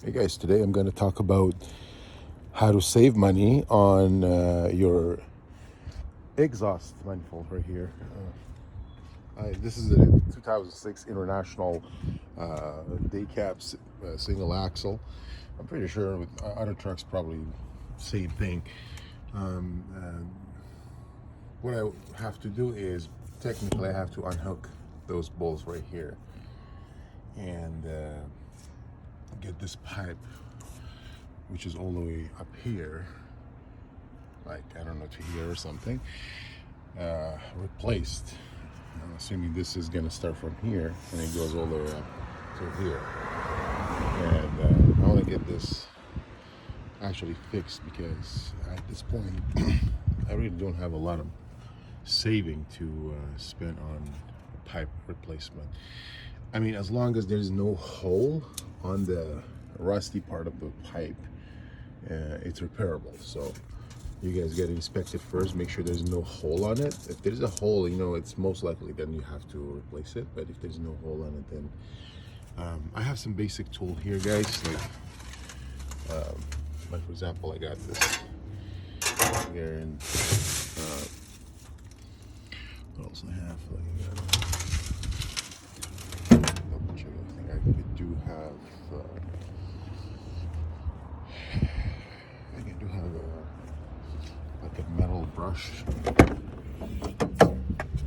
Hey guys, today I'm going to talk about how to save money on your exhaust manifold right here. This is a 2006 International day caps single axle. I'm pretty sure with other trucks probably same thing. Um, uh, what I have to do is technically I have to unhook those bolts right here and get this pipe, which is all the way up here, like I don't know, to here or something, replaced. I'm assuming this is gonna start from here and it goes all the way up to here. And I want to get this actually fixed because at this point I really don't have a lot of saving to spend on pipe replacement. I mean, as long as there's no hole on the rusty part of the pipe, it's repairable. So you guys get it inspected first, make sure there's no hole on it. If there's a hole, you know, it's most likely then you have to replace it. But if there's no hole on it, then I have some basic tool here, guys. Like for example, I got this here, and what else I have? Like I got double check. I think I do have. I do have like a metal brush.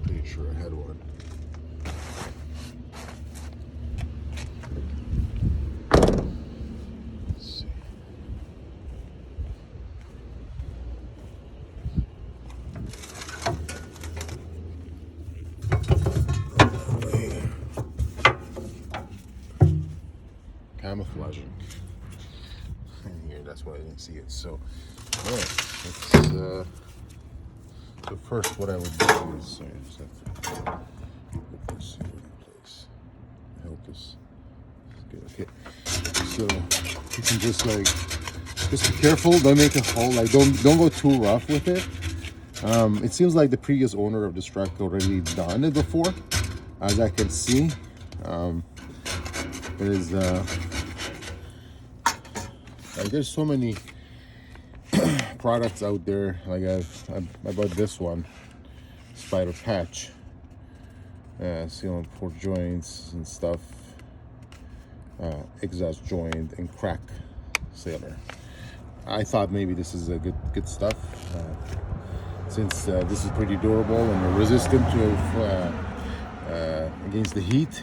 Pretty sure I had one. Let's see. Camouflaging in here, that's why I didn't see it. So all right, so first what I would do is just have to put this in place. I hope this is good. Okay, so you can just be careful, don't make a hole, like don't go too rough with it. It seems like the previous owner of this truck already done it before, as I can see. There's like there's so many products out there. Like I bought this one, Spider Patch, sealant for joints and stuff, exhaust joint and crack sealer. I thought maybe this is a good stuff, since this is pretty durable and resistant to against the heat.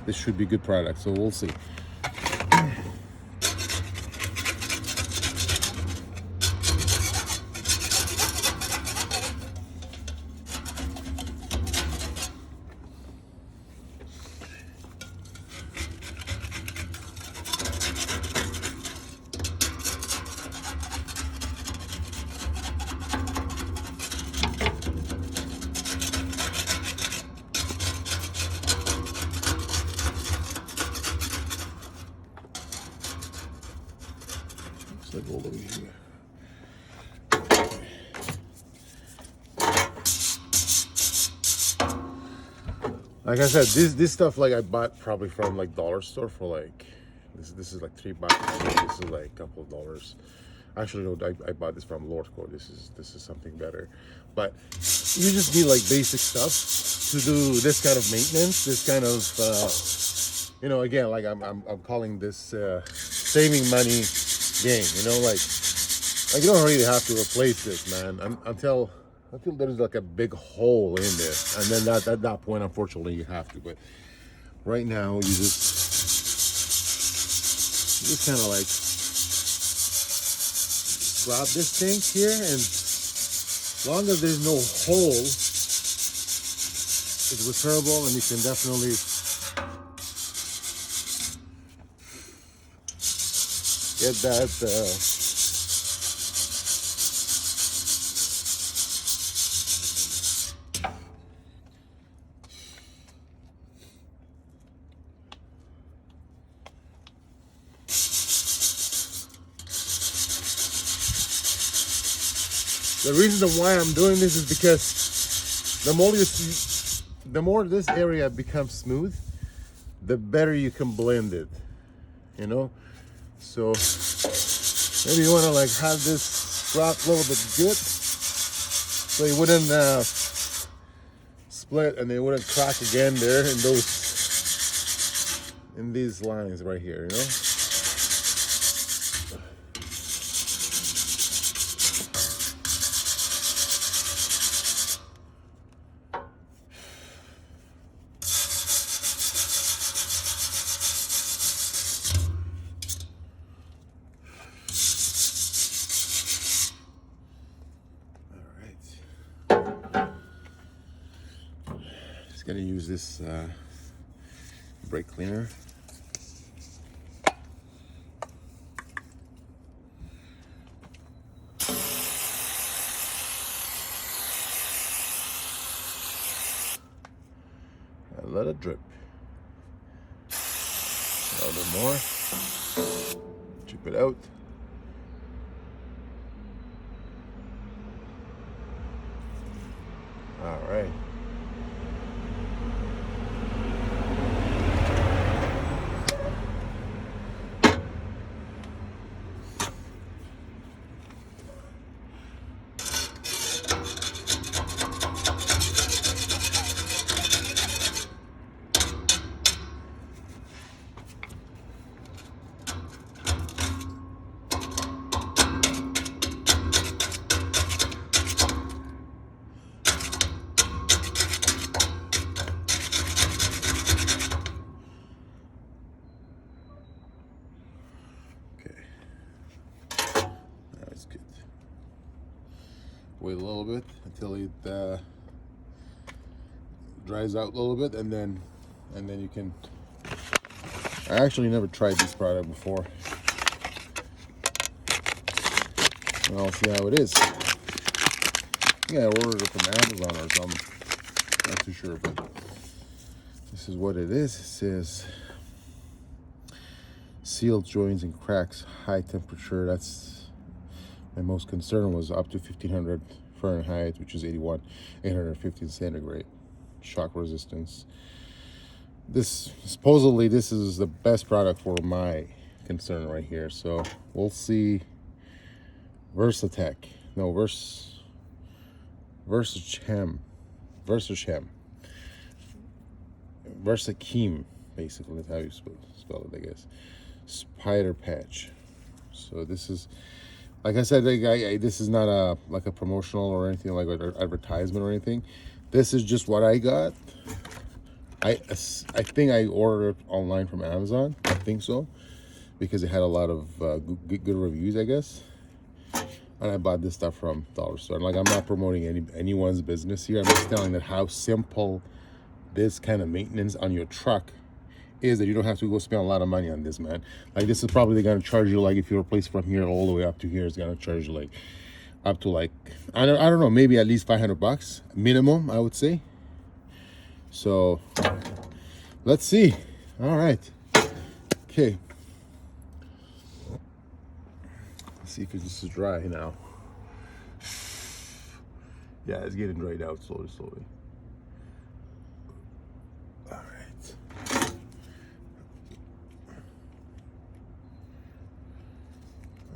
This should be a good product, so we'll see. Looks like all the way here. Like I said, this stuff, like I bought probably from like dollar store for like this is like $3. This is like a couple of dollars. Actually, no, I bought this from Lordco. This is something better. But you just need like basic stuff to do this kind of maintenance. This kind of you know, again, like I'm calling this saving money game. You know, like you don't really have to replace this, man, until there's like a big hole in there, and then at that point, unfortunately, you have to. But right now, you just kind of like grab this thing here, and as long as there's no hole, it's repairable, and you can definitely get that. The reason why I'm doing this is because the more this area becomes smooth, the better you can blend it. You know, So maybe you want to like have this drop a little bit good, so you wouldn't split and they wouldn't crack again there in these lines right here, you know. Just gonna use this brake cleaner. Let it drip. A little bit more. Chip it out. All right. Wait a little bit until it dries out a little bit, and then you can. I actually never tried this product before. And I'll see how it is. Yeah, I ordered it from Amazon or something. Not too sure, but this is what it is. It says sealed joints and cracks, high temperature. That's my most concern was up to 1500 Fahrenheit, which is 850 centigrade. Shock resistance. This supposedly this is the best product for my concern right here. So we'll see. Versatech, no Versachem, Versachem, basically that's how you spell it, I guess. Spider patch. So this is, like I said, this is not a like a promotional or anything like an advertisement or anything. This is just what I got. I think I ordered it online from Amazon. I think so, because it had a lot of good reviews, I guess. And I bought this stuff from Dollar Store. Like, I'm not promoting anyone's business here. I'm just telling that how simple this kind of maintenance on your truck is, that you don't have to go spend a lot of money on this, man. Like, this is probably going to charge you, like, if you replace from here all the way up to here, it's going to charge you like up to like I don't know, maybe at least $500 minimum, I would say. So let's see. All right, okay. See if this is dry now. Yeah, it's getting dried out slowly. All right.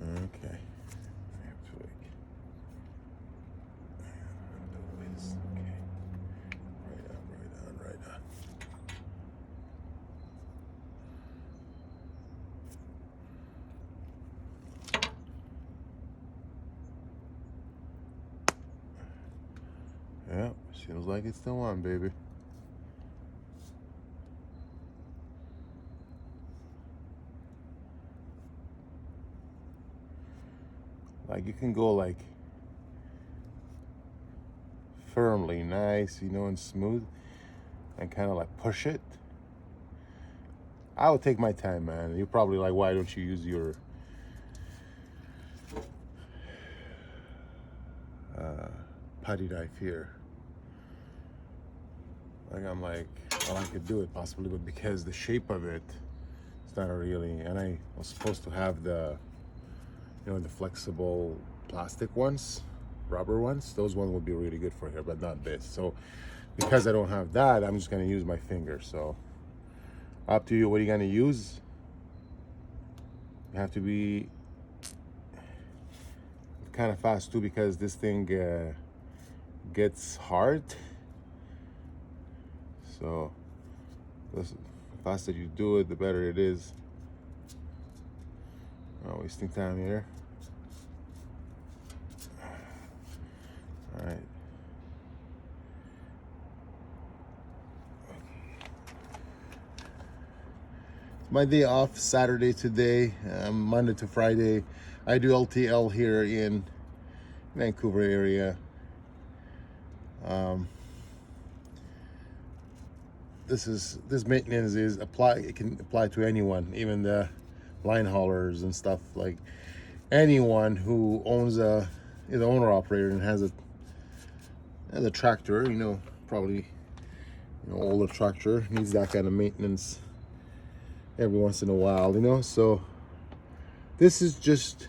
Okay. Right on. Yeah, seems like it's still on, baby. Like, you can go like firmly, nice, you know, and smooth, and kind of like push it. I would take my time, man. You're probably like, why don't you use your putty knife here? Like, I'm like, well, I could do it possibly, but because the shape of it, it's not really. And I was supposed to have the, you know, the flexible plastic ones, rubber ones. Those ones would be really good for here, but not this. So because I don't have that, I'm just gonna use my finger. So up to you. What are you gonna use? You have to be kind of fast too, because this thing gets hard. So the faster you do it, the better it is. Not wasting time here. All right. My day off, Saturday today, Monday to Friday. I do LTL here in Vancouver area. This maintenance is it can apply to anyone, even the line haulers and stuff. Like anyone who owns is an owner operator and has a tractor, probably older tractor, needs that kind of maintenance every once in a while, so this is just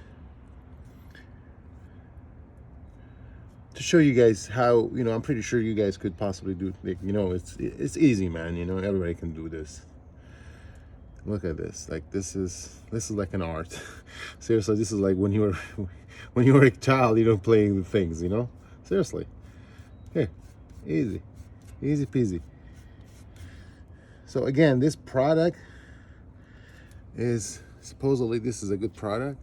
to show you guys how, I'm pretty sure you guys could possibly do, it's easy, man. Everybody can do this. Look at this. Like this is like an art. Seriously, this is like when you were a child, playing with things, seriously. Here, easy peasy. So again, this product is supposedly, this is a good product.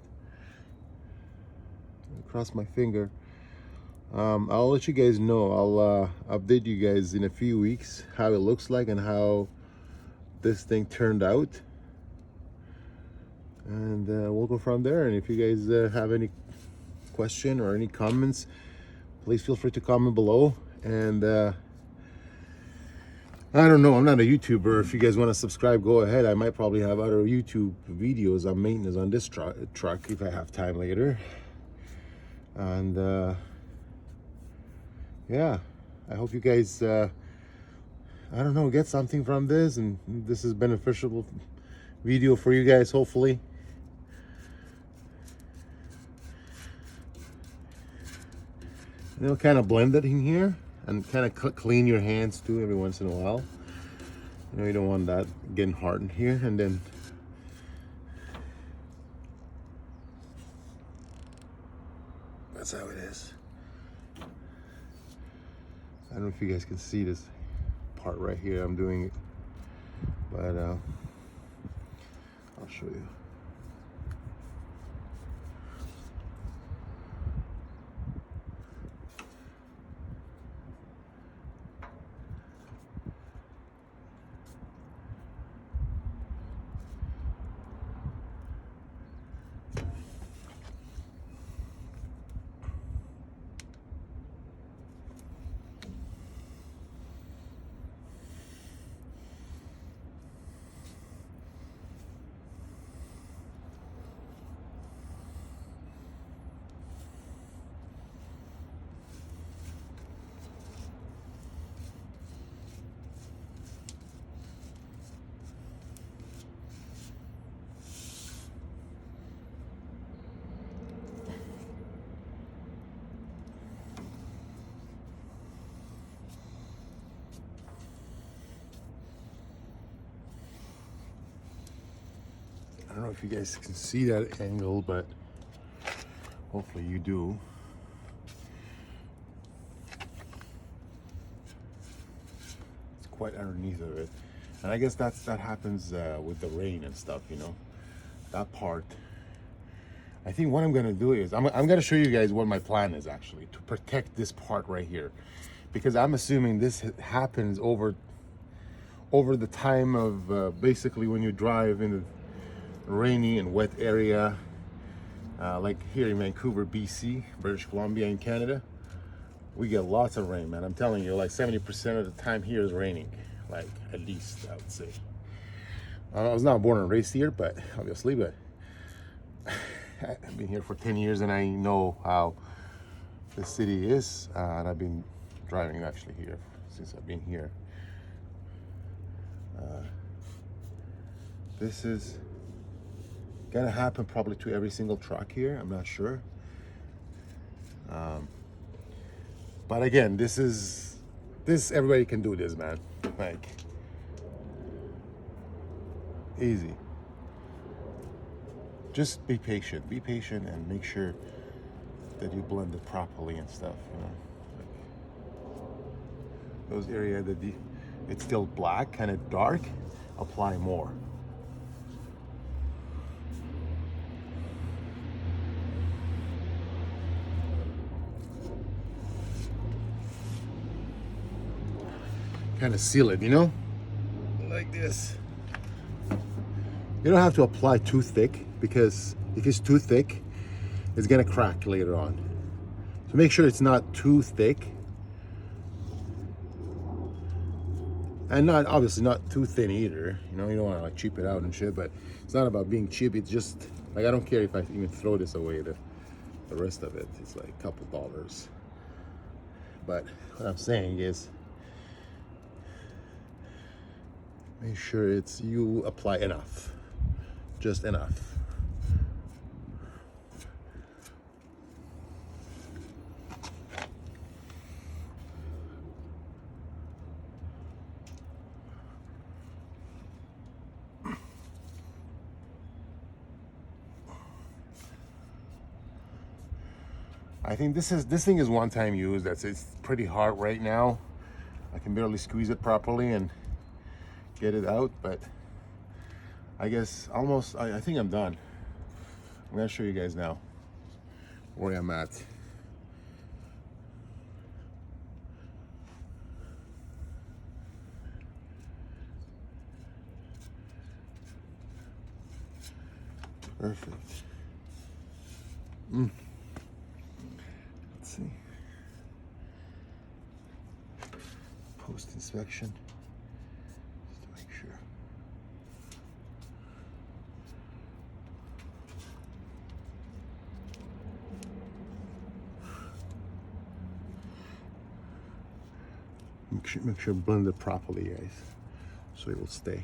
Cross my finger. I'll let you guys know. I'll update you guys in a few weeks how it looks like and how this thing turned out, and we'll go from there. And if you guys have any question or any comments, please feel free to comment below. And I don't know, I'm not a YouTuber. If you guys want to subscribe, go ahead. I might probably have other YouTube videos on maintenance on this truck if I have time later. And yeah, I hope you guys I don't know, get something from this, and this is beneficial video for you guys, hopefully. Kind of blend it in here and kind of clean your hands too every once in a while. You don't want that getting hard in here. And then that's how it is. I don't know if you guys can see this part right here. I'm doing it, but I'll show you. I don't know if you guys can see that angle, but hopefully you do. It's quite underneath of it. And I guess that happens with the rain and stuff, that part. I think what I'm gonna do is I'm gonna show you guys what my plan is actually to protect this part right here, because I'm assuming this happens over the time of basically when you drive in the rainy and wet area, like here in Vancouver, BC, British Columbia in Canada. We get lots of rain, man. I'm telling you, like 70% of the time here is raining, like at least I would say. I was not born and raised here, but obviously, but I've been here for 10 years and I know how the city is, and I've been driving actually here since I've been here. This is gonna happen probably to every single truck here. I'm not sure. But again, this everybody can do this, man. Like easy. just be patient. Be patient and make sure that you blend it properly and stuff. You know, like those areas that it's still black, kind of dark, apply more. Kind of seal it, you know, like this. You don't have to apply too thick, because if it's too thick, it's gonna crack later on. So make sure it's not too thick, and not obviously not too thin either. You know, you don't want to like cheap it out and shit. But it's not about being cheap. It's just like, I don't care if I even throw this away. The rest of it, it's like a couple dollars. But what I'm saying is, make sure you apply enough, just enough. I think this thing is one time use. It's pretty hard right now. I can barely squeeze it properly and get it out, but I guess almost, I think I'm done. I'm gonna show you guys now where I'm at. Perfect. Let's see. Post inspection. Just to make sure. Make sure blend it properly, guys, so it will stay.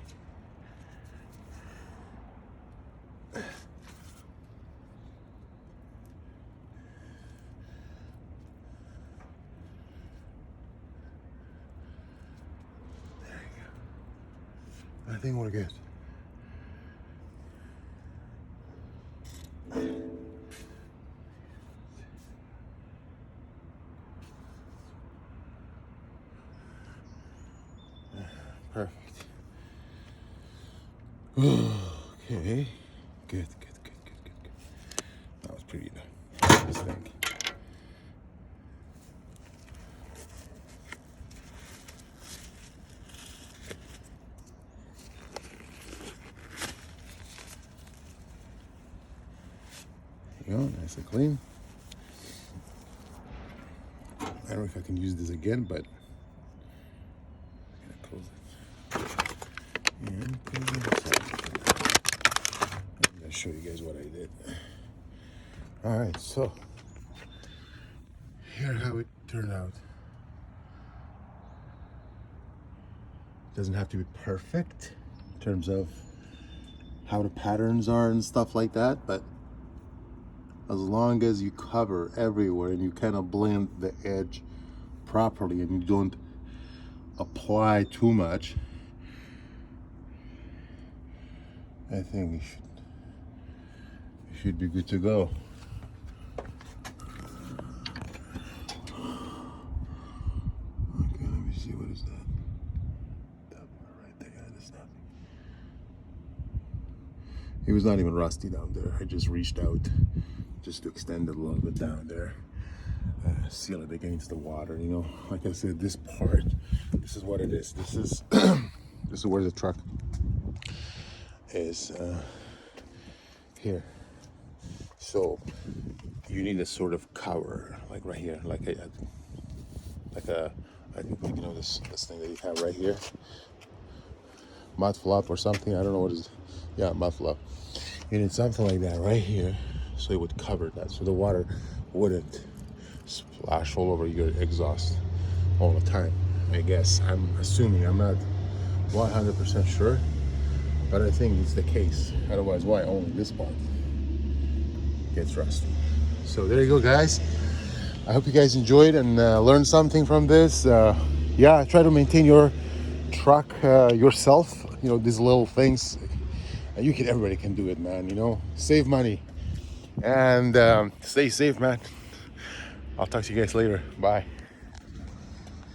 I think we're good. Perfect. Okay. Good. That was pretty nice. This thing. There you go, nice and clean. I don't know if I can use this again, but I'm gonna close it. And close it. I'm gonna show you guys what I did. All right, so here's how it turned out. Doesn't have to be perfect in terms of how the patterns are and stuff like that, but as long as you cover everywhere and you kind of blend the edge properly and you don't apply too much, I think you should be good to go. Okay, let me see, what is that? That part right there, that's nothing. It was not even rusty down there. I just reached out just to extend it a little bit down there, seal it against the water. You know, like I said, this part, this is what it is. This is this is where the truck is here. So you need a sort of cover, like right here, like a I think, you know, this thing that you have right here, mud flap or something. I don't know what is. Yeah, mud flap. You need something like that right here, so it would cover that, so the water wouldn't splash all over your exhaust all the time. I guess, I'm assuming, I'm not 100% sure, but I think it's the case. Otherwise, why only this part gets rusty? So there you go, guys. I hope you guys enjoyed and learned something from this. Yeah, try to maintain your truck yourself. You know, these little things And everybody can do it, man. You know, save money and stay safe, man. I'll talk to you guys later. Bye.